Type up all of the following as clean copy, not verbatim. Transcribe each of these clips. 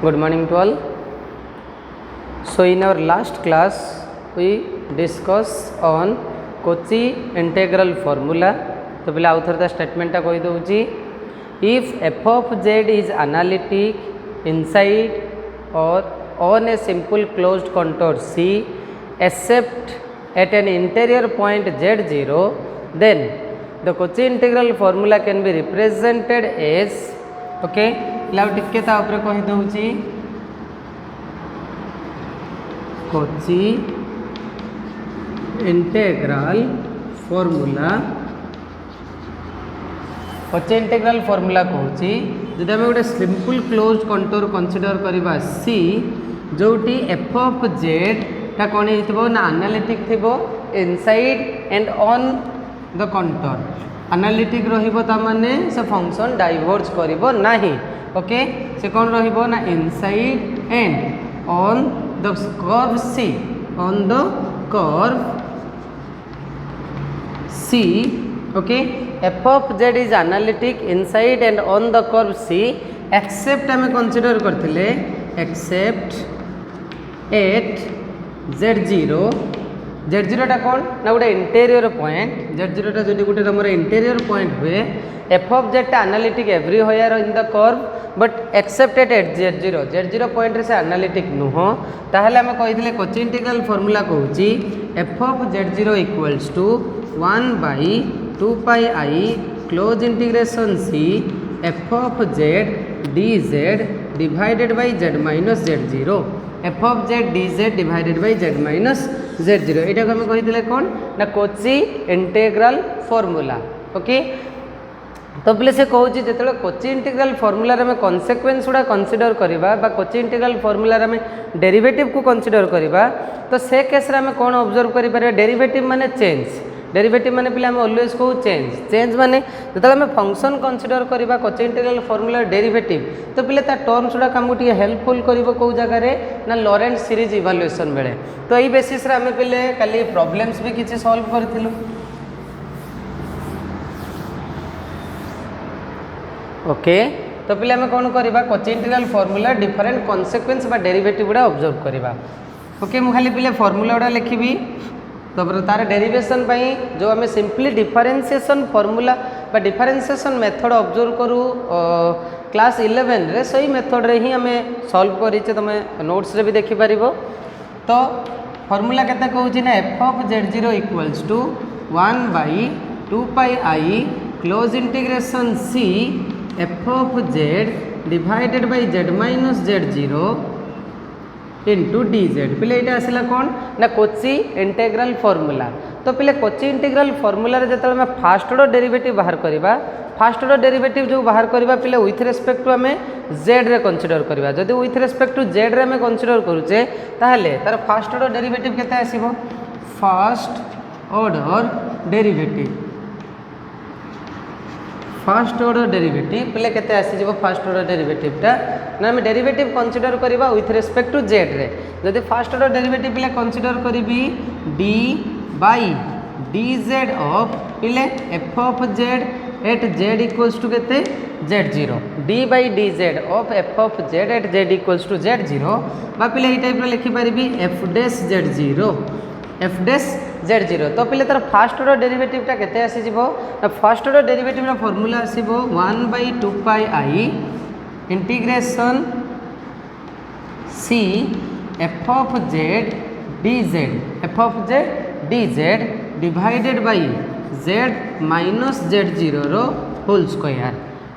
Good morning to all. So in our last class we discuss on Cauchy integral formula. तो पहले आउ थोड़ा statement टा कही दूची. If f of z is analytic inside or on a simple closed contour C except at an interior point z0, then the Cauchy integral formula can be represented as okay. लाउ टिके ता ऊपर कही दूची Cauchy integral formula. Cauchy integral formula कहूँ जदि आम गोटे simple close contour consider करवा सी जोटी एफ ऑफ जेड टा कौन हो ना एनालिटिक थी inside and on the contour. Analytic रही से फंक्शन डाइवर्ज करिवो नाही. ओके से कौन रहिबो ना inside and on the curve C on the curve C. Okay f of z is analytic inside and on the curve C except आम consider करथिले except at z0. z0 टा कौन ना गोटे इंटेरियर पॉइंट. z0 टा जो गोटे तुम इंटेरियर पॉइंट हुए एफ ऑफ जेड टा analytic everywhere in the curve but excepted at z0. z0 point रे से एनालिटिक नुह ताहले आम कही Cauchy इंटीग्रल फॉर्मूला कहूँ f of z0 equals to 1/2 pi i close integration C f of z dz divided by z minus z0. F of z dz divided by z minus z0 यहाँ को आम कही कौन ना Cauchy integral formula. Okay तो बोले से कहूँ जो Cauchy इंटीग्रल फॉर्मूला में कॉन्सेक्वेंस गुड़ा कंसीडर करवा Cauchy इंटीग्रल फॉर्मूला में डेरिवेटिव को कंसीडर करवा तो से केस आम कौन ऑब्जर्व करें डेरिवेटिव माने चेंज. डेरिवेटिव माने पिले आम ऑलवेज कहूँ चेंज. चेंज माने जो आम फंक्शन कंसीडर करवा Cauchy इंटीग्रल फॉर्मूला डेरिवेटिव तो पिले टर्म्स गुड़ा आमको टी हेल्पफुल कर कौ जगार ना लॉरेंट सीरीज इवाल्युएशन बेले. तो यही बेसिस आम पिले काली प्रॉब्लम्स भी किसी सॉल्व करथिलु. ओके तो पिले आम कौन करवा Cauchy इंटीग्रल फॉर्मूला डिफरेंट कॉन्सेक्वेंस बा डेरिवेटिव गुड़ा ऑब्जर्व करवा. ओके मु खाली पिले फॉर्मूला गुड़ा लिखी तो तार डेरिवेशन जो आम सिंपली डिफरेंशिएशन फॉर्मूला बा डिफरेंशिएशन मेथड ऑब्जर्व करूँ क्लास 11 रे सही मेथड रे ही आम सॉल्व करिचे. तुम नोट्स रे भी देखि परिबो. तो फॉर्मूला केते कहूँ ना f of z0 equals to 1/2 pi i close integration C f of z divided by z minus z0 into dz. पिले ये आसला कौन ना Cauchy इंटेग्रल फॉर्मूला. तो पिले Cauchy इंटेग्रल फॉर्मूला जो आम फास्ट ऑर्डर डेरिवेटिव बाहर करवा फास्ट ऑर्डर डेरिवेटिव जो बाहर करवा पिले विथ रेस्पेक्ट टू आम जेड रे कंसीडर करवा. जदि विथ रेस्पेक्ट टू जेड रे आम कंसीडर करुचे ताहले तार फास्ट ऑर्डर डेरिवेटिव केते आसीबो first order derivative. First order derivative पिले केते आसी जब फास्ट ऑर्डर डेरिवेटिव टा ना आम डेरिवेटिव कंसीडर करवा विथ रेस्पेक्ट टू जेड रे. जदि फास्ट ऑर्डर डेरिवेटिव पिले कंसीडर करी डी बाई dz ऑफ पिले f of z at z equals to केते z0 d by dz of f of z at z equals to z0 बा पिले ये type लिखि पारिबी f dash z0 f dash z0. तो पिले तार फास्ट ऑर्डर डेरिवेटिव टा केते आसी जिवो ना फास्ट ऑर्डर डेरिवेटिव रा फार्मूला आसीबो 1/2 pi i integration C f of z dz f of z dz divided by z minus z0 रो whole square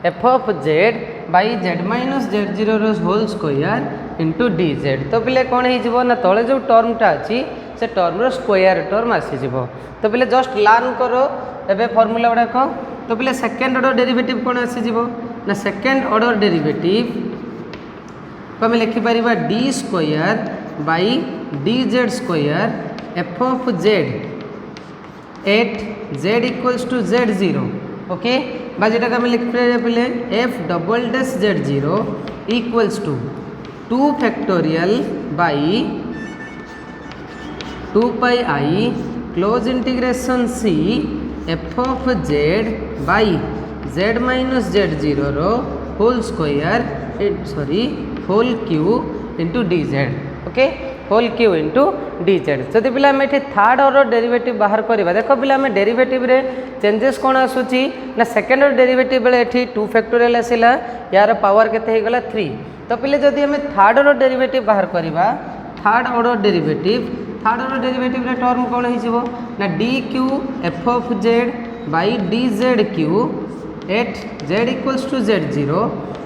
f of z by z minus z0 रो whole square into dz. तो पिले कौन हो ना तले जो टर्मटा अच्छी से टर्म स्क्वायर टर्म आसीज. तो पिले जस्ट लर्न करो एबे फॉर्मूला गुड़ाक. तो पिले सेकेंड ऑर्डर डेरिवेटिव कौन आसीज ना सेकेंड ऑर्डर डेरिवेटिव तो आम लिखिपर d square by dz square f of z at z equals to z0. Okay बाटा आम लिखिपर पिले f double dash z0 equals to 2 factorial by 2 pi i close integration C f of z by z minus z0 रो whole square sorry whole cube into d z okay whole cube into d z जदि पिला आम ये third order derivative बाहर करवा देख पिला आम डेरिवेटिव रे चेंजेस कौन आसूची ना सेकेंड ऑर्डर डेरिवेटिव बेले ये 2 फैक्टोरियल आसला यार पावर केते हो गला 3 तो पिले जदि आम थर्ड ऑर्डर डेरिवेटिव बाहर करवा थर्ड ऑर्डर डेरिवेटिव रे टर्म कौन हो ना d cube f of z by d z cube at z equals to z zero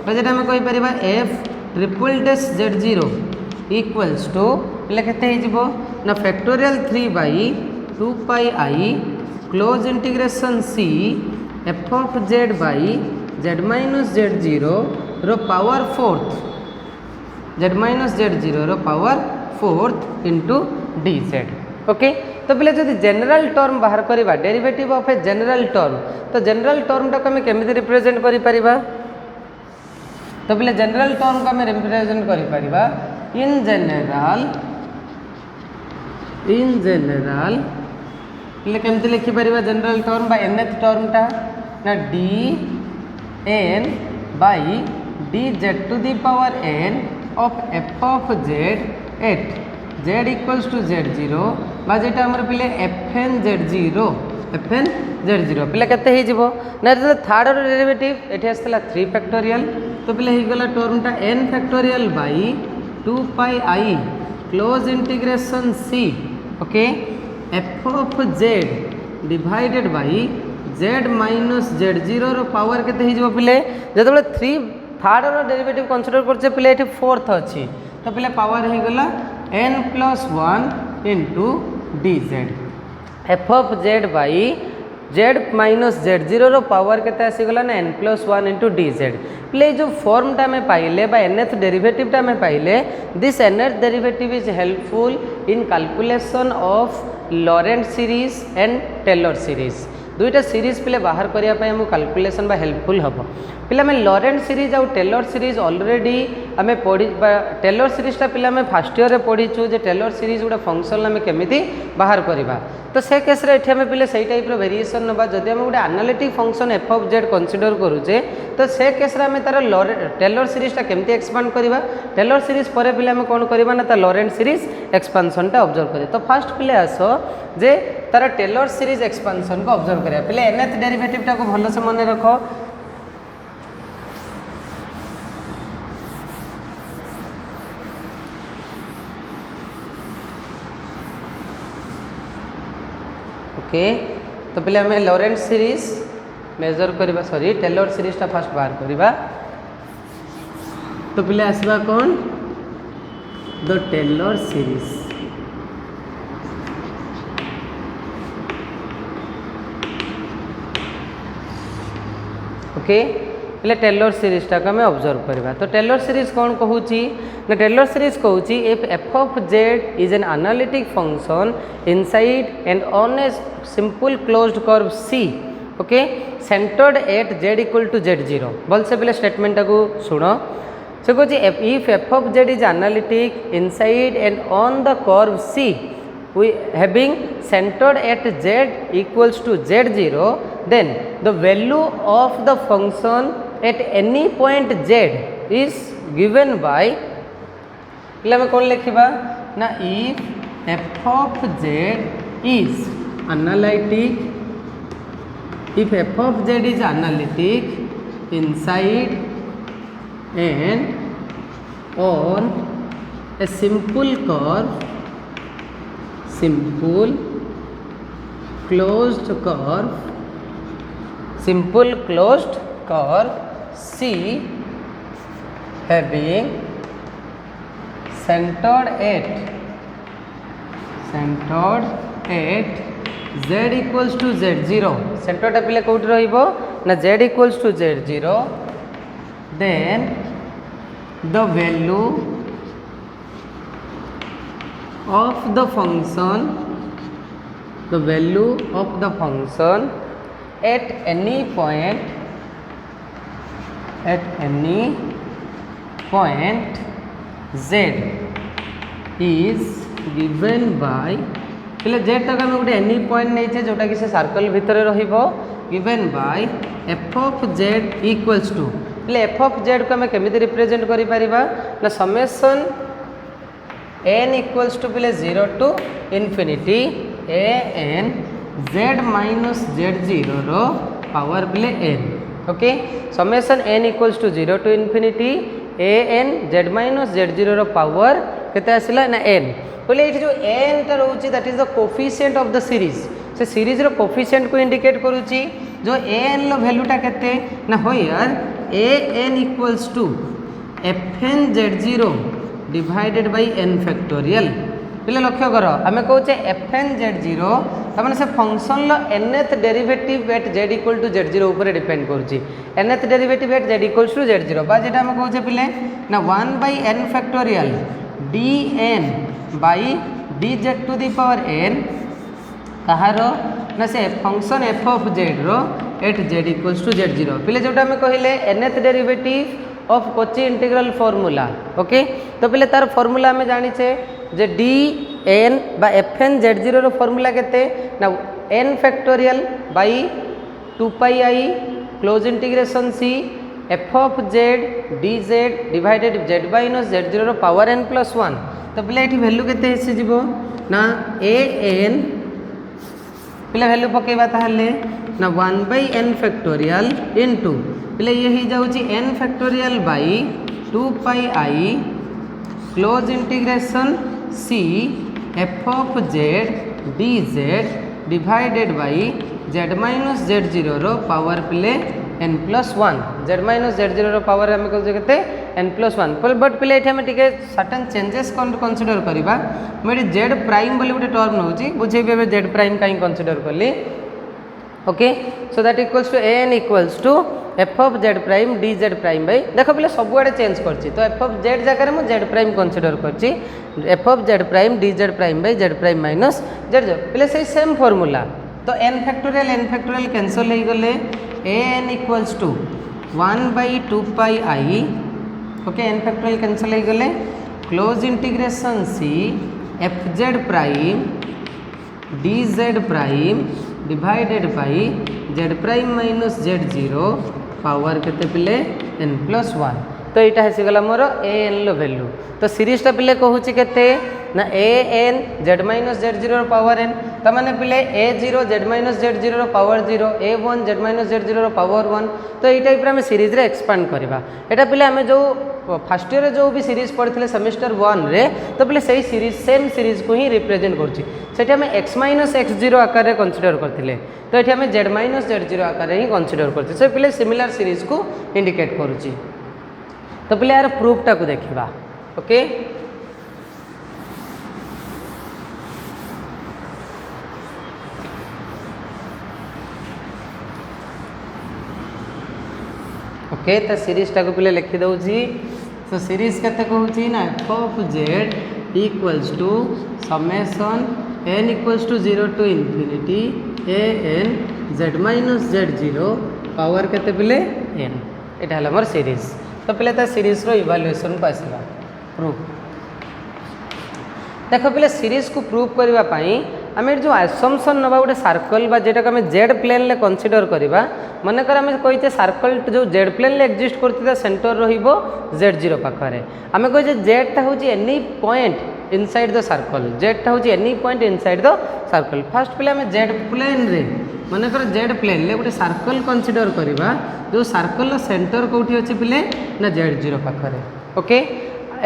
जेटा आम कहीपर f triple dash z zero equals to पे ना factorial 3 by 2 pi i close integration C f of z by z minus z zero रो power fourth z minus z zero रो power fourth into d z okay तो पहले जब general term बाहर करवा derivative of a general term तो general term टाक आम केमी रिप्रेजेंट करिपरिबा तो पहले जनरल टर्म को आम रिप्रेजेंट करिपरिबा इन जनरल पहले केमती लिखिपर जनरल टर्म बा एनथ टर्म टा ना d n by d z to the power n of f of z at z equals to z zero बा जेटा आमर पिले एफ एन जेड जीरो पिले केते हो ना थर्ड ऑर्डर डेरिवेटिव ये आसला 3 फैक्टोरियल तो पिले हो गला टर्म टा n factorial by 2 pi i close integration C okay f of z divided by z minus z zero रो पावर केते हो पिले जो 3 थर्ड ऑर्डर डेरिवेटिव कंसीडर करछे पिले ये फोर्थ अच्छी तो पिले पावर हो गला n plus 1 into d z f of z by z minus z zero रो पावर केते आसीगला ना n plus 1 into d z प्ले जो फॉर्म टा में पाइले बा एनएथ डेरिवेटिव टा में पाइले this nth derivative is helpful in calculation of Laurent series and Taylor series दुईटा सीरीज पिले बाहर करने आम कैलकुलेशन बा हेल्पफुल हम पिला में लॉरेंट सीरीज आउ टेलर सीरीज ऑलरेडी आम पढ़ी टेलर सीरीजटा पिला में फास्ट ईयर पढ़ीचु जे टेलर सीरीज गोटे फंक्शन आम केमी बाहर करवा तो से केस रे आम पिले से टाइप वेरिएशन नवा जदि आम गोटे analytic function F of Z consider करूचे तो से केस रे आम तार टेलर सीरीजटा केमती एक्सपांड करवा टेलर सीरीज पर पिले आम कौन करवा ना तार लॉरेंट सीरीज एक्सपांशनटा ऑब्जर्व करें तो फास्ट पिले आस जे तार टेलर सीरीज एक्सपांशन को ऑब्जर्व करें पिले एनएथ डेरिवेटिव को भल से मन रख ओके तो पहले आम लॉरेंट सीरीज मेजर करवा सॉरी टेलर सीरीजटा फास्ट बाहर करवा तो पहले आसवा कौन द टेलर सीरीज ओके पहले टेलर सीरीजटा को आम ऑब्जर्व करवा तो टेलर सीरीज कौन कहूँ ना टेलर सीरीज कहूँ if f of z is an analytic function inside and on a simple closed curve C okay centered at z equal to z zero भल से पहले स्टेटमेंट को शुण से कहूँ if f of z is analytic inside and on the curve C we having centered at z equals to z0 then the value of the function at any point z is given by पहले मैं कौन लिखा ना if f of z is analytic if f of z is analytic inside and on a simple curve simple closed curve C having centered at z equals to z0 centered पहले कौट ना z equals to z0 then the value of the function at any point z is given by पहले z तक आम गोटे any point नहीं जोटा कि से सर्कल भितर given by f of z equals to बोले एफ ऑफ जेड को आम केमी रिप्रेजेंट कर समेसन एन इक्वल्स टू बोले 0 to infinity a n z minus z zero रो पावर बोले n okay summation n equals to 0 to infinity a n z minus z zero रो power केते आसिला ना एन बोले ये जो एन टा रोची that is the coefficient of the series से सीरीज रो कोफिशिएंट को इंडिकेट करूची जो ए एन लो वैल्यूटा केते ना हो यार a n equals to f n z zero divided by n factorial पिले लक्ष्य कर आम कहे एफ एन जेड जीरो तमाने से function nth derivative at z equal to z zero ऊपर डिपेंड करुच्ची nth derivative at z equals to z zero बा जेटा आम कहे पिले ना 1 by n factorial d n by d z to the power n कहार ना से फंक्शन एफ ऑफ जेड रो at z equals to z zero पिले जोटा आम कहले nth derivative of Cauchy integral formula okay तो पिले तार फॉर्मूला आम जानीचे जे डी एन बा एफ एन जेड जीरो रो फॉर्मूला केते ना n factorial by 2 pi i close integration C f of z d z divided z minus z zero रो पावर एन प्लस 1 तो पिले ये वैल्यू केते हेसी जीवो ना ए एन पिले वैल्यू पकेबा ताहले ना 1 बाय एन फैक्टोरियल इनटू पिले ये ही जाउची n factorial by 2 pi i close integration C f of z d z divided by z minus z zero रो पावर पिले n plus 1 z minus z zero रो power आम कहते N plus 1 but पिले ये सर्टेन चेंजेस कनसीडर करवा मुझे z prime बोली गोटे टर्म नौची बुझेबी जेड प्राइम कहीं कनसीडर कली okay so that equals to n equals to f of z prime d z prime by देख पे सबुआड़े चेंज करची तो एफ ऑफ जेड जगह मुझे जेड प्राइम कनसीडर करची f of z prime d z prime by z prime minus z z पे से same formula तो एन फैक्टोरियल कैंसल हो गले a n equals to 1 by 2 pi i okay n factorial cancel हो गले close integration C f z prime d z prime divided by z prime minus z zero power केते पिले n plus 1 तो यहाँ हेसीगला मोर A N low value तो सीरीजटा पिले कहूँ केते ना a n z minus z zero power n तमाने पिले a zero z minus z zero power zero a one z minus z zero power 1 तो ये टाइप आम सीरीज रे एक्सपांड करवा एटा पिले आम जो फर्स्ट ईयर जो भी सीरीज पढ़ते सेमेस्टर 1 रे तो पिले सही सीरीज सेम सीरीज को ही रिप्रेजेंट कर एक्स माइनस एक्स जीरो आकार में कनसीडर करते तो ये आम जेड माइनस जेड जीरो आकार ही कनसीडर करते से पिले सिमिलर सीरीज को इंडिकेट करुच्ची तो पिले यार प्रूफटा को देखा ओके ओके तो सीरीजटा को पिले लिखी दूसरी तो सीरीज केते कहूँ ना f of z equals to summation n equals to 0 to infinity a n z minus z zero power केते पिले एन यहाँ है मोर सीरीज तो पिले ता सीरीज रो इवाल्युएसन को आसला प्रूफ देख पिले सीरीज को प्रूफ करने आम जो आसम्पसन नवा गोटे सर्कल जेटा को आम जेड प्लेन ले कनसीडर करवा मनकर आम कहीचे सर्कल जो जेड प्लेन ले एक्जिस्ट करता सेंटर रो जेड जीरो पाखे आम कहे जेडटा हूँ any point inside the circle जेडटा हूँ any point inside the circle first पिले आम जेड प्लेन रे मनकर जेड प्लेन ले गोटे सर्कल कनसीडर करवा जो सर्कल सेंटर कौटी अच्छे पिले ना जेड जीरो पाखे ओके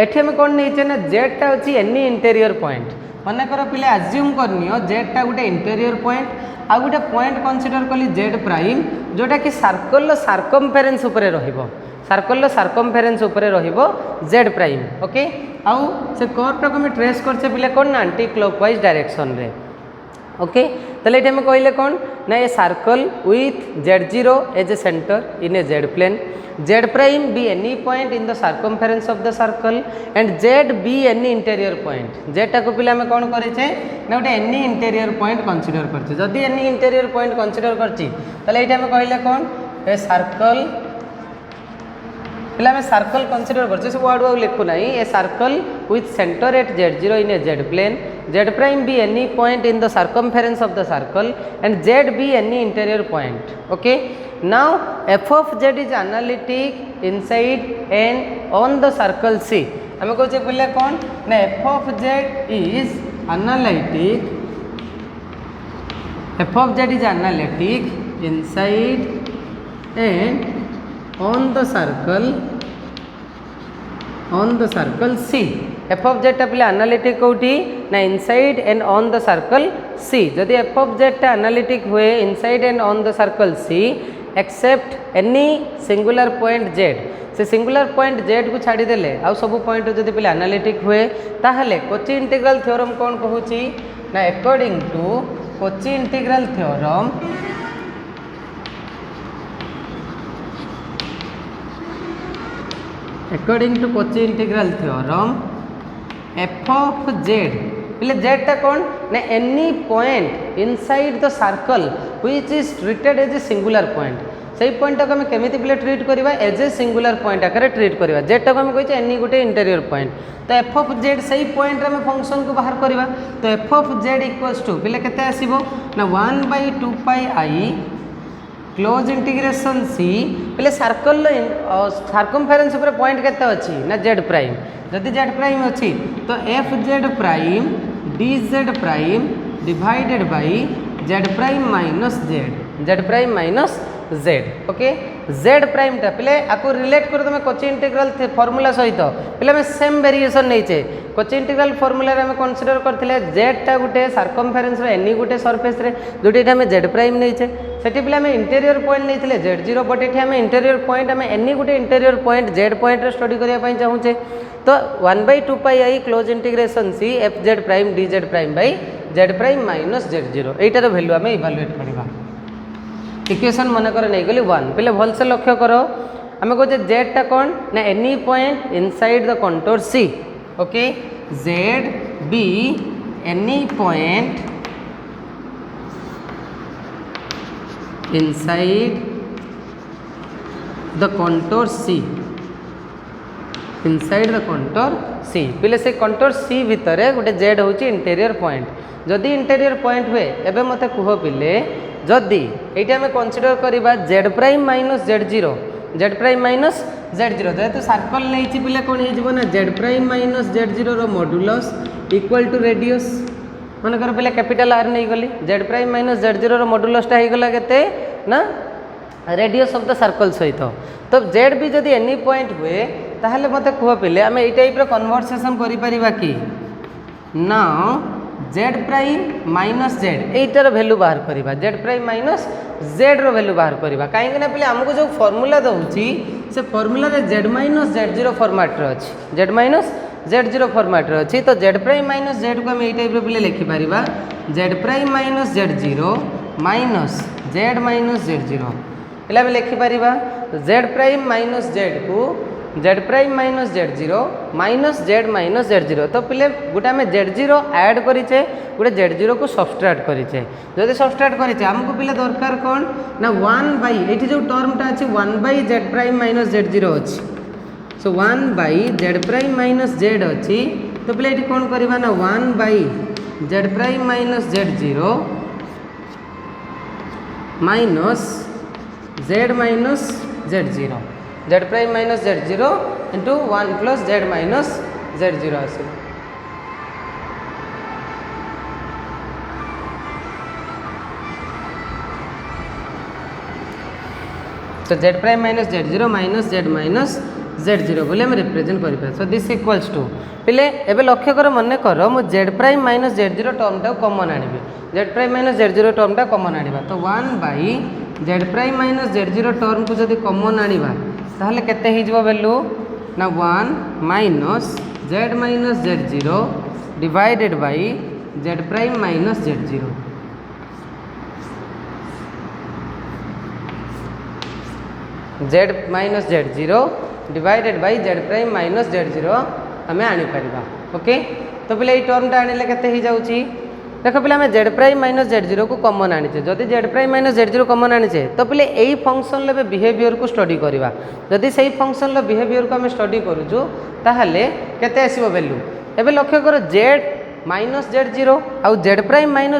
एठी आम कौन नहीं ना जेडटा अच्छी एनी इंटेरियर पॉइंट मनकर पिले आज्यूम करनी जेडटा गोटे इंटेरियर पॉइंट आ गोटे पॉइंट कनसीडर कली जेड प्राइम जोटा कि सर्कल सार्कमफेरेन्स उपरे रहिबो सर्कल सार्कमफेरेन्स उपरे रहिबो जेड प्राइम ओके आउ से कर्वटा को हम ट्रेस करछे पिले कौन ना एंटी क्लॉकवाइज डायरेक्शन रे ओके तो ये आम कहले कौन ना ये circle with z zero as a centre in a z plane z prime be any point in the circumference of the circle and z be any interior point जेडटा को पिले आम कौन करेचे ना गोटे एनी इंटेरियर पॉइंट कनसीडर करछे जदि any interior point consider करछि ताले एटा आम कहले कौन ए सर्कल पिले आम सर्कल कनसीडर करछे से वर्ड वाउ लिखु नाही a circle with centre at z zero in a z plane z prime be any point in the circumference of the circle and z be any interior point okay now f of z is analytic inside and on the circle c आम कहे बोले कौन ना f of z is analytic f of z is analytic inside and on the circle c f of z पे analytic कौटी ना inside and on the circle c जदि f of z analytic हुए inside and on the circle c except any singular point z से singular point z को छाड़ीदेले आउ सब पॉइंट जदि पे एनालिटिक हुए ताहले कोची इंटीग्रल थ्योरम कौन कहूँ ना according to Cauchy integral theorem according to Cauchy integral theorem f of z बोले जेड टा कौन ना any point inside the circle which is treated as a singular point से पॉइंट को केमी पे ट्रीट करवा एज ए सिंगुलर पॉइंट आकार ट्रीट करवा जेड टा को कही एनी गोटे इंटेरियर पॉइंट तो एफ ऑफ जेड से पॉइंट आम फंक्शन को बाहर करवा तो f of z equals to पे केते आसीबो ना 1/2 पाई आई क्लोज इंटीग्रेशन सी पे सर्कल सर्कमफेरेंस ऊपर पॉइंट केते अच्छी ना जेड प्राइम जदि जेड प्राइम अच्छी तो F z prime d z prime divided by z prime minus Z prime minus Z okay Z prime टा पे आपको रिलेट कर तुम कोची इंटीग्रल फॉर्मूला सहित पे आम सेम वेरिएशन नहीं कोची इंटीग्रल फॉर्मूला आम कनसीडर करते जेड टा गोटे सर्कमफेरेंस एनी गोटे सरफेस रे जोटी आम जेड प्राइम नहीं सेठी पे आम इंटेरियर पॉइंट नहीं जेड जीरो बट ये आम इंटेरियर पॉइंट आम एनी गोटे इंटेरियर पॉइंट जेड पॉइंट रे स्टडी करने चाहूचे तो 1/2 pi i close integration C f z prime d z prime by z prime minus z zero यहीटार भैल्यू आम इभालुएट करवा इक्वेशन मनकर नहीं गली 1 पे भल से लक्ष्य कर आम कहे जेड टा कौन ना any point inside the contour c okay z be any point inside the contour c inside the contour c पे से कंटूर सी भितर गोटे जेड हूँ इंटेरियर पॉइंट जदि इंटेरियर पॉइंट हुए एवं मत कह पिले जदि ये आम कनसीडर करवा z prime minus z zero जेहेतु सर्कल नहीं पिले कौन हो ना z prime minus z zero modulus equal to radius मनकर पे कैपिटल आर नहीं गली z prime minus z zero मॉड्यूलसटा होगला के ना रेडियस ऑफ द सर्कल सहित तो जेड भी जदि एनी पॉइंट हुए ताहले मत कह पिले आम ये टाइप कन्वर्सेशन करिपरिबा कि ना जेड प्राइम माइनस जेड यहीटार भैल्यू बाहर करवा जेड प्राइम माइनस जेड रो भैल्यू बाहर करवा कहीं पे आमको जो फर्मूला दूसरी से formula z minus z zero format अच्छी z minus z zero format अच्छी तो जेड प्राइम माइनस जेड को आम यही टाइप पे लिखिपर z prime minus z zero minus z zero पे आम लिखिपर जेड प्राइम माइनस जेड को z prime minus z zero तो पे गोटे आम जेड जीरो ऐड करें गोटे जेड जीरो को सबस्ट्राक्ट करें जब सबस्ट्राक्ट करें आमको पे दरकार कौन ना 1/ये जो टर्मटा अच्छी 1/जेड प्राइम माइनस जेड जीरो अच्छी सो 1/जेड प्राइम माइनस जेड अच्छी तो पे ये कौन करवा ना 1/जेड prime minus z zero minus z zero z prime minus z zero into 1 plus z minus z zero आस तो z prime minus z zero बोले रिप्रेजेंट कर सो दिस इक्वल्स टू पे एवं लक्ष्य कर मन कर मु z prime minus z zero टर्मटा कमन आनी z prime minus z zero टर्मटा कमन आनी तो 1/जेड prime minus z zero term को जब कमन आनिबा ताहले केते हिजबो वैल्यू ना 1 minus z zero divided by z prime minus z zero z minus z zero divided by z prime minus z zero आम आनीपर ओके तो पे ये टर्मटा आने केते ही जाउची देख पे आम z prime minus z zero को कमन आनीचे जदि z prime minus z zero common आनीचे तो पे यही फंक्शन बिहेवियर को स्टडी करवा जदि से फंक्शन बिहेवियर को आम स्टडी करूँ ताहले केते आसीबो वैल्यू एबे लक्ष्य कर जेड -z0 आउ z'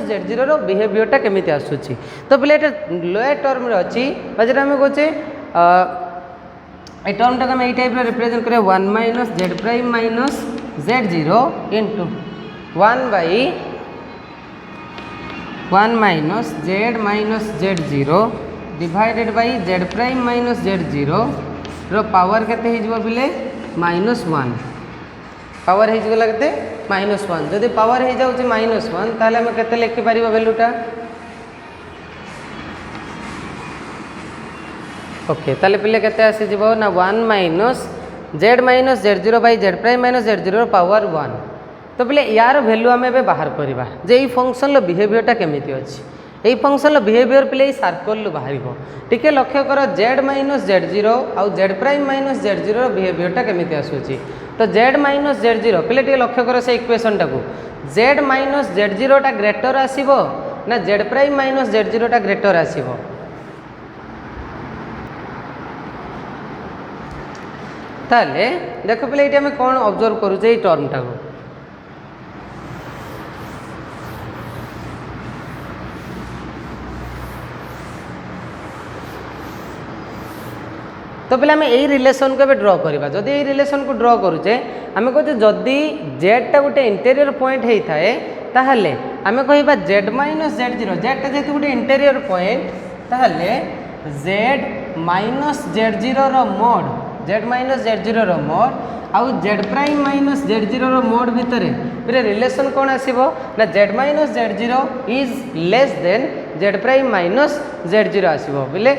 -z0 बिहेवियरटा केमिति आसुची तो पिले एटा लोअर टर्म रे अछि जेटा हम कहचे ए टर्म टाक हम ए टाइप रे रिप्रेजेंट करे 1 - z' -z0 into 1 - z -z0 divided by z' -z0 रो पावर केते हिजबो बिले -1 पावर हिजगला केते -1 जदि पावर हो जाउची -1 ताले हम केते लिखि परिबा वैल्यूटा ओके ताले पिले केते आसी जिवो ना 1 - z -z0 by z' -z0 power 1 तो पिले यार वैल्यू आम ए बाहर करवा जे ई फंक्शन लो बिहेवियरटा केमिति अछि এই फंक्शन बिहेवियर पे सर्कल बाहर टिके लक्ष्य कर z -z0 आउ z' -z0 बिहेवियरटा केमिति आसुची तो z -z0 पे टे लक्ष्य कर से इक्वेशन टाको z -z0 टा ग्रेटर आसीबो ना z' -z0 टा ग्रेटर आसीबो ताले देखो पे ये आम कौन ऑब्जर्व करूचे ये टर्म टाको तो पहले आम यही रिलेसन को ड्र करवा जदि यही रिलेसन को ड्र करुचे आम कहते जदि जेडटा गोटे इंटेरियर पॉइंट होता है ताहले आम कह z -z0 जेडटा जेहेतु गोटे इंटेरियर पॉइंट ताहले z -z0 रो मोड z -z0 रो मोड आउ z' -z0 रो मोड भितर फिर रिलेसन कौन आसीबो ना z -z0 is less than z' -z0 आसीबो बोले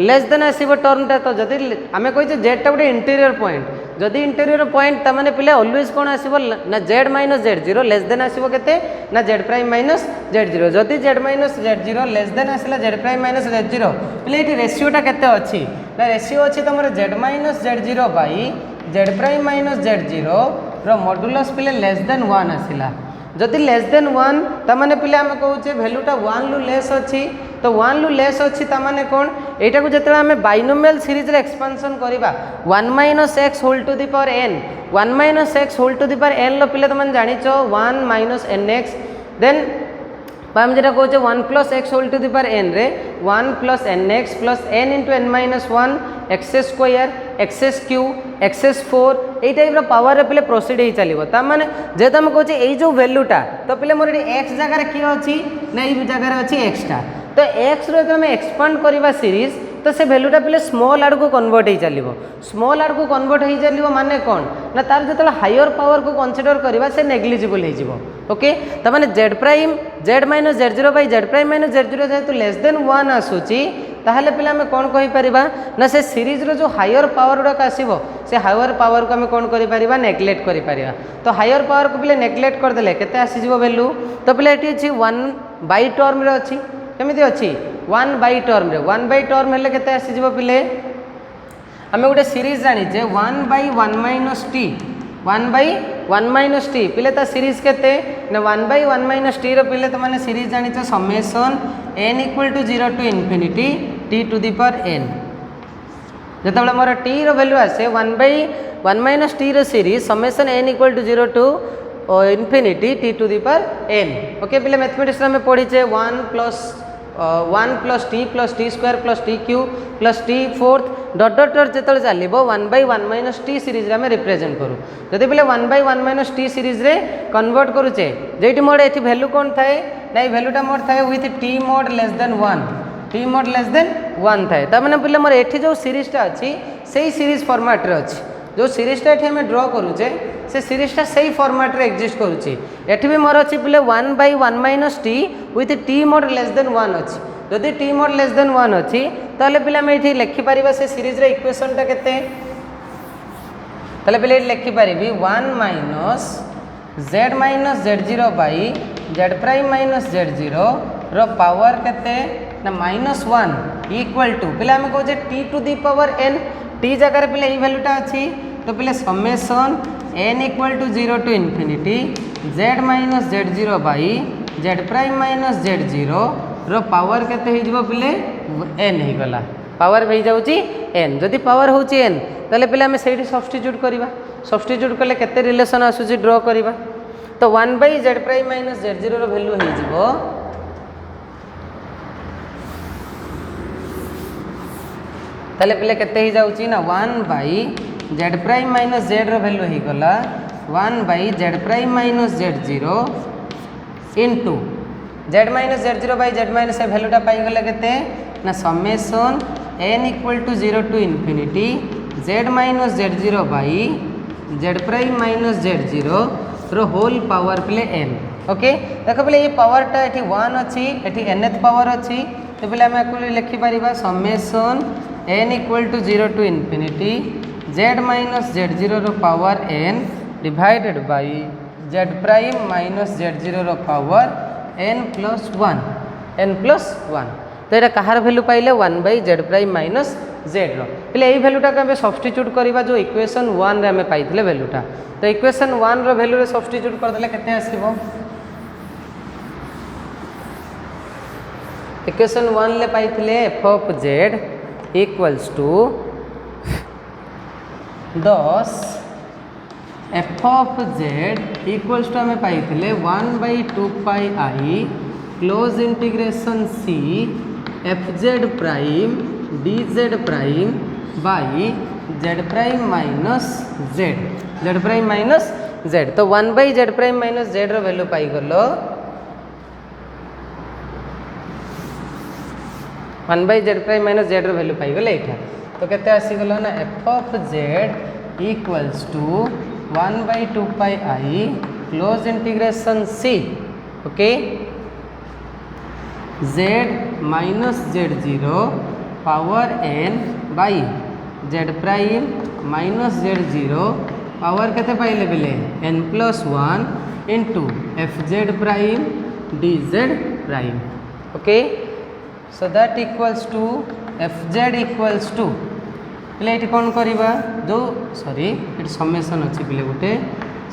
लेस देन आसीबो टर्मटा तो जदि आम कहे जेडटा गोटे इंटेरियर पॉइंट जदि इंटेरियर पॉइंट तमाने पिले ऑलवेज कौन आसीबो ना z -z0 लेस देन आसीबो केते ना z' -z0 जदि z -z0 लेस देन आसिला z' -z0 पिले एटी रेशियोटा केते अछि ना रेशियो अछि तमर z -z0 बाई z' -z0 रो मॉडुलस पिले लेस देन 1 आसिला जदि लेस देन 1 तमाने पिले आम कहूचे वैल्यूटा 1 लु लेस अछि तो 1 लु लेस अच्छी ताने कौन एटा को जतले आमे बाइनोमियल सीरीज रे एक्सपेंशन करिबा 1 - x whole to the power n 1 - x whole to the power n लो पिले तमन जानिचो 1 - nx देन हम जेटा कहचे 1 + x whole to the power n रे 1 + nx + n * n - 1 x² x³ x4 এই টাইপ रो पावर रे पिले प्रोसीड ही चलिबो ता माने जेत हम कहचे एई जो वैल्यूटा तो पिले मोर x जगह रे की अछि ना एई जगह रे अछि x टा तो x रो जब हम एक्सपांड करवा सीरीज तो से वैल्यूटा पे स्मॉल आड़ को कन्वर्ट हो चलो स्मॉल आड़ को कन्वर्ट हो चलो माने कौन ना तार जो हायर पावर को कंसीडर करवा से नेग्लिजिबल हो okay तमाने z' z -z0 z' -z0 जेहेतु लेस देन 1 आसूची ताहले पिला हमें कौन कहि परिबा ना से सीरीज रो जो हायर पावर गुड़ाक आसीबो से हायर पावर को हमें कौन करि परिबा नेग्लेक्ट करि परिबा तो हायर पावर को पिले नेग्लेक्ट कर देले केते आसी जिवो वैल्यू तो पिले एटी अछि 1 बाय टर्म रे अछि केमिति अछि 1 बाय टर्म रे 1 बाय टर्म हेले केते आसी जिवो पिले हमें गोटे सीरीज जानी जे 1 by 1 minus t 1 by 1 minus t पिले ता सीरीज केते ना 1 बाय 1 माइनस t रो पिले त माने सीरीज जानी छ summation n = 0 to infinity t to the power n जतबले मोर t रो वैल्यू आसे 1 बाय 1 माइनस t रो series summation n = 0 to infinity t to the power n okay पिले मैथमेटिक्स में पढ़ी छे 1 + t + t² + t³ + t4 dot dot dot जिते चलो 1 बाय 1 माइनस t सीरीज रे रिप्रेजेंट करूँ जदि पे 1 बाय 1 माइनस t सीरीज रे कन्वर्ट करूचे जेटी मोड ये वैल्यू कौन थाए ना वैल्यूटा मोड थाए with t mod less than 1 t mod less than 1 थाए तमाने पे मोर ये जो सीरीजटा अच्छी से सीरीज फॉर्मेट रे अच्छी जो सीरीजटा ये आम ड्र करूचे से सीरीजटा से फॉर्मेट रे एक्जिस्ट करुच्ची एठी भी मोर अच्छी पे 1 by 1 minus t with t mod less than 1 अच्छी जदि t मोड लेस देन 1 अच्छी ताले पिला मैं ये लिखिपर से सीरीज रे इक्वेशनटा केते ताले पिले लिखि पारिबी 1 minus z minus z0 by z' z0 रो पावर केते ना -1 इक्वल टू पिला हम कहूचे t to the power n t जगह पिले ये वैल्यूटा अच्छी तो पिले summation n = 0 to infinity z minus z0 by z' z0 रो पावर केते हो जिवो पिले n हो गला पावर हो जाउची n जदि पावर होची n ताले पिले हम सेठी सब्स्टिट्यूट करबा सब्स्टिट्यूट कले केते रिलेशन आसुची ड्रॉ करबा तो 1/z प्राइम माइनस z0 रो वैल्यू हो ताले पिले केते ही जाउची ना 1/z प्राइम माइनस z रो वैल्यू ही गला 1/z prime minus z0 into z minus z0 by z minus a वैल्यूटा पाई गले केते ना summation n equal to 0 to infinity z minus z0 by z prime minus z0 रो whole power play n। Okay देखो बोले ये पावरटा एठी 1 अछि एठी nth पावर अछि तो बोले हम एक्चुअली लिखि परिबा summation n equal to 0 to infinity z minus z0 रो power n divided by z prime minus z0 रो पावर n प्लस 1 तो ये कहार वैल्यू पाइले 1/z प्राइम माइनस z रो पहले यही वैल्यूटा को हमें सब्स्टिट्यूट करवा जो इक्वेशन 1 रे हमें पाइथिले वैल्यूटा तो इक्वेशन 1 रो वैल्यू रे सब्स्टिट्यूट कर देले केते आसीबो इक्वेशन 1 ले पाइथिले f of z equals to 10 f of z equals to हमें पाइथिले 1/2 pi i close integration c fz prime dz prime by z prime minus z prime minus z तो 1/z प्राइम माइनस z रो value पाई गलो 1/z prime minus z रो value पाई गले एठा तो केते आसी गलो ना f of z equals to 1/2 pi i close integration c okay z minus z0 power n by z prime minus z0 power केते पाइले बेले n plus 1 into fz prime dz prime okay so that equals to fz equals to पहले ये कौन करवा जो sorry ये summation अच्छी पहले गोटे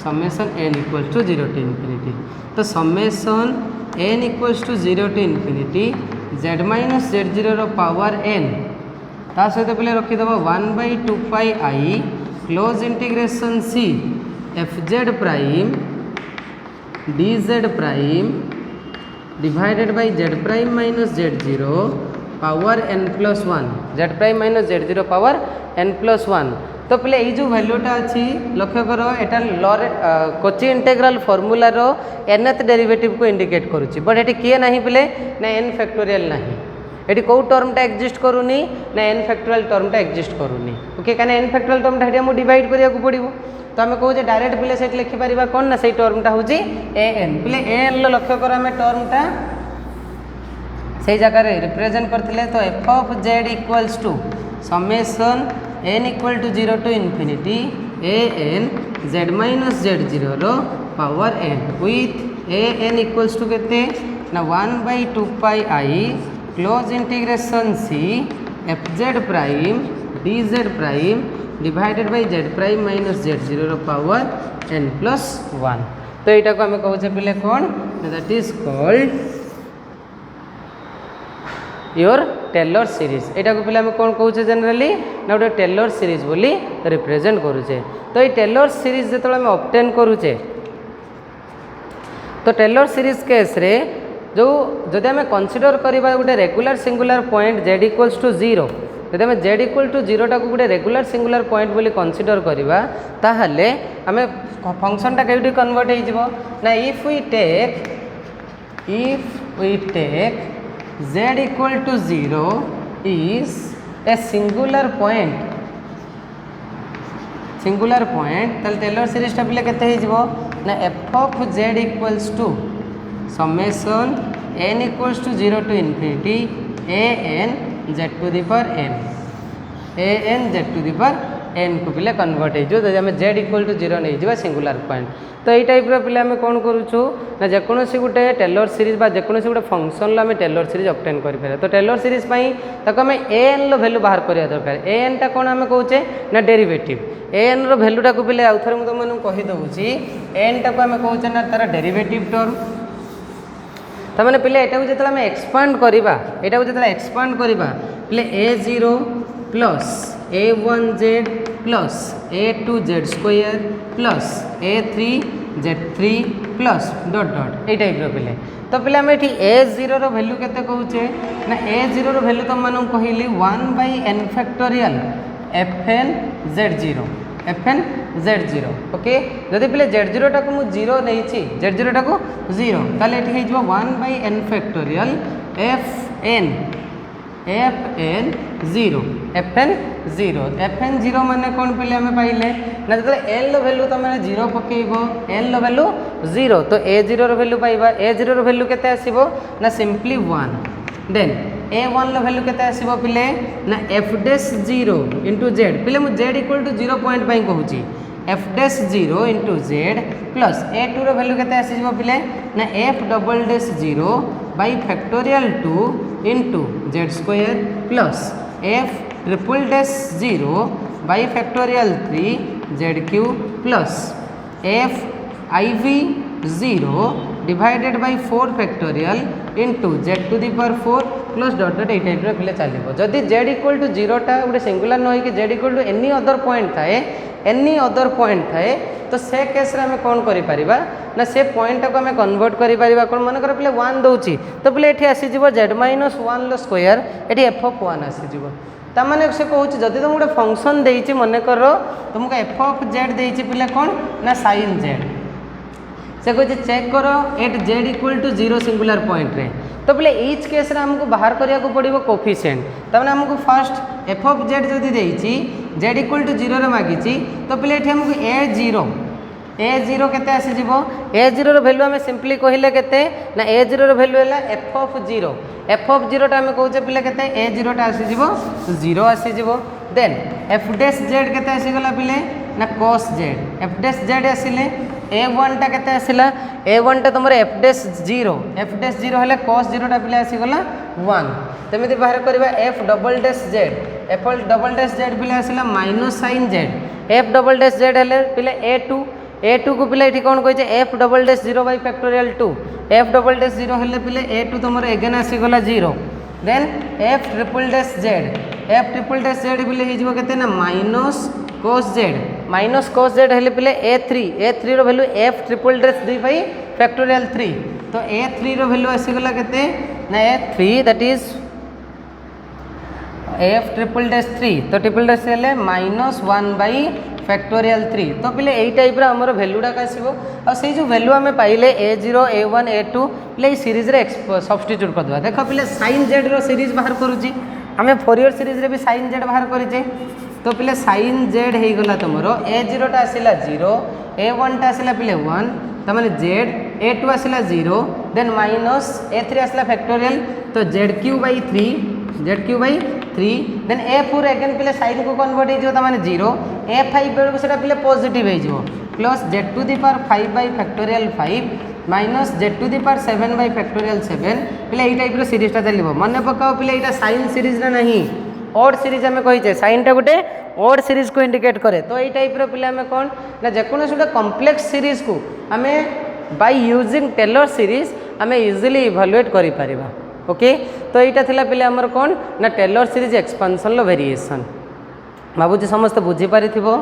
summation n equals to 0 to infinity तो summation n equals to 0 to infinity z minus z0 रो पावर n ता सहित पहले रखीदेव 1/2 pi i close integration c fz prime dz prime divided by z prime minus z0 power n plus 1 z prime minus z0 power n plus 1 तो पहले ये जो वैल्यूटा अच्छी लक्ष्य करो एटा कोची इंटेग्रल फॉर्मूला रो nth डेरिवेटिव को इंडिकेट करुच्ची बट ये किए ना पहले ना n फैक्टोरियल ना ये कौ टर्मटा एक्जिस्ट करूनी ना n फैक्टोरियल टर्मटा एक्जिस्ट करूनी ओके कहीं n फैक्टोरियल टर्मटा ये मुझे डिवाइड करिया को पड़ो तो आम कहे डायरेक्ट पहले से लिखिपर कौन ना से टर्मटा हूँ an पहले an लक्ष्य कर आम टर्मटा से जगह रिप्रेजेंट करते तो f of z equals to summation n equal to 0 to infinity an z minus z0 रो power n with an equals to केते ना 1/2 pi i close integration c fz prime dz prime divided by z prime minus z0 रो power n plus 1 तो यहाँ को आम कहे पहले कौन that is called your Taylor series यहाँ को पहले कौन कहे जनरली ना गोटे टेलर सीरीज बोली रिप्रेजेंट करुचे तो ये टेलर सीरीज जो आम ऑब्टेन करुचे तो टेलर सीरीज केस रे जो जदि आम कनसीडर करवा गोटे regular singular point z equals to 0 जब आम z इक्वल टू 0 टाक गोटे रेगुलर सिंगुलर पॉइंट बोली कनसीडर करवा ताहले आम फंक्शनटा कौटी कन्वर्ट हो ना if we take z equal to 0 is a singular point ताल टेलर सीरीजटा पहले केते हो ना f of z equals to summation n equals to 0 to infinity an z to the power n को पहले कन्वर्ट हो आम z इक्वल टू 0 नहीं जा सिंगुलर पॉइंट तो ये टाइप पे आम कौन करूँ ना जेकोसी गोटे टेलर सीरीज जेकोसी गोटे फंक्शन आम टेलर सीरीज ऑब्टेन कर तो टेलर सीरीज आम an रो वैल्यू बाहर करवा दरकार an टा कौन आम कहे ना डेरिवेटिव an रो वैल्यूटा को पहले आउ थे मुझे तुमको कहीदे n टा को आम कहे ना तार डेरिवेटिव टर्म तमें पहले यहाँ जो एक्सपांड करवा यहाँ जो एक्सपांड करवा पहले a0 plus a1z plus a2z square plus a3 Z3 plus dot dot ये टाइप पिले तो पिले आम ये A0 वैल्यू केते कहूचे ना A0 वैल्यू तुम मानू कहली 1/n factorial fn z0 fn z0 okay जदि पिले z0 टाको मु 0 नहीं z0 टाको 0 ताले एठी हे जबो 1/n फैक्टोरियल fn 0 माने कौन पिले आम पाइले ना जो एल वैल्यू तुम 0 पकेब एल वैल्यू 0 तो A0 वैल्यू पाइबा A0 वैल्यू केते आसीबो ना सिंपली 1 देन A1 वैल्यू केते आसीबो पिले ना f डैश 0 इंटू z पिले मु z इक्वल टू 0 पॉइंट पाई कहूची f dash 0 into z plus A2 रो वैल्यू केते आसीबो पिले ना f double dash 0 by factorial 2 into z square plus f triple dash 0 by factorial 3 z cube plus f iv 0 divided by 4 factorial into z to the power 4 plus dot dot ये type पिले चलो जदि z equal to 0 टा गोटे singular न हो z equal to any other point थाए तो से केस रे आम कौन करि ना से पॉइंट को आम कन्वर्ट करिपरिबा कौन मन कर पिले 1 दउची तो पिले एठी आसीजिवो z माइनस 1 लो स्क्वायर एठी f ऑफ 1 आसीजिवो ता माने से कहूँ जदि तुम गोटे फंक्शन देइची मन कर तुमको f ऑफ z देइची पिले कौन ना sin z से कहते चेक करो at z equal to 0 singular point रे तो बोले ईच केस रे हमको बाहर करिया को पड़िबो कोफिशिएंट तबने हमको फर्स्ट f ऑफ z जदि देइची z इक्वल टू 0 रे मागिची तो पहले एठी हमको a0 केते आसी जिवो a0 रो वैल्यू हमें सिंपली कहिले केते ना a0 रो वैल्यू हैला f ऑफ 0 टा हमें कहूचे पिले केते a0 टा आसी जिवो 0 आसी जिवो देन f डैश z केते आसी गला पिले ना cos z f dash z आसिले a1 टा केते आसिला a1 टा तुमरे f डैश 0 हेले cos 0 टा पिले आसी गला 1 तमेति बाहर करबा f डबल डैश z पिले आसिला minus sin z f double dash z हेले पिले a2 को पिले एठी कोन कहै f double dash 0 by factorial 2 f double dash 0 हेले पिले a2 तुमरे अगेन आसी गला 0 then f triple dash z पिले हे जिवो केते ना माइनस cos z हेले पिले a3 रो value f triple dash 3 by factorial 3 तो a3 रो वैल्यू आसी गला केते ना a3 that is f triple dash 3 तो ट्रिपल डैश हेले माइनस 1 बाय फैक्टोरियल 3 तो पिले यही टाइप आमर भैल्यूटा आसो आ से जो भैल्यू आम पाइले a0 a1 a2 पिले सीरीज रे सब्स्टिट्यूट करदे देख पिले sin z रो सीरीज बाहर करूची आम फोरियर सीरीज रे भी sin z बाहर करें तो पिले sin z हो गला तुम a0 टा आसला 0 a1 टा आसला पिले 1 तो मैंने z a2 आसला 0 देन माइनस a3 आसला फैक्टोरियल तो z3 देन a4 अगेन पिले sin को कन्वर्ट हो मैंने 0 a5 बेलू से पिले पॉजिटिव हो plus z to the power 5 by factorial 5 minus z to the power 7 by factorial 7 पिले ये टाइप सीरीजटा चलो मन पकाओ पिले यहाँ sin सीरीज ना नहीं ऑड सीरीज आम कहीचे sin टा गोटे ऑड सीरीज को इंडिकेट करे तो ये टाइप पिले आम कौन ना जेकोसी गोटे कॉम्प्लेक्स सीरीज को आम बाय यूजिंग टेलर सीरीज आम इजिली इभालुएट करि परिबा ओके तो यहाँ थिला पिले आमर कौन ना टेलर सीरीज एक्सपेंशन लो वेरिएशन भावुँ समस्त बुझी पारिथिबो।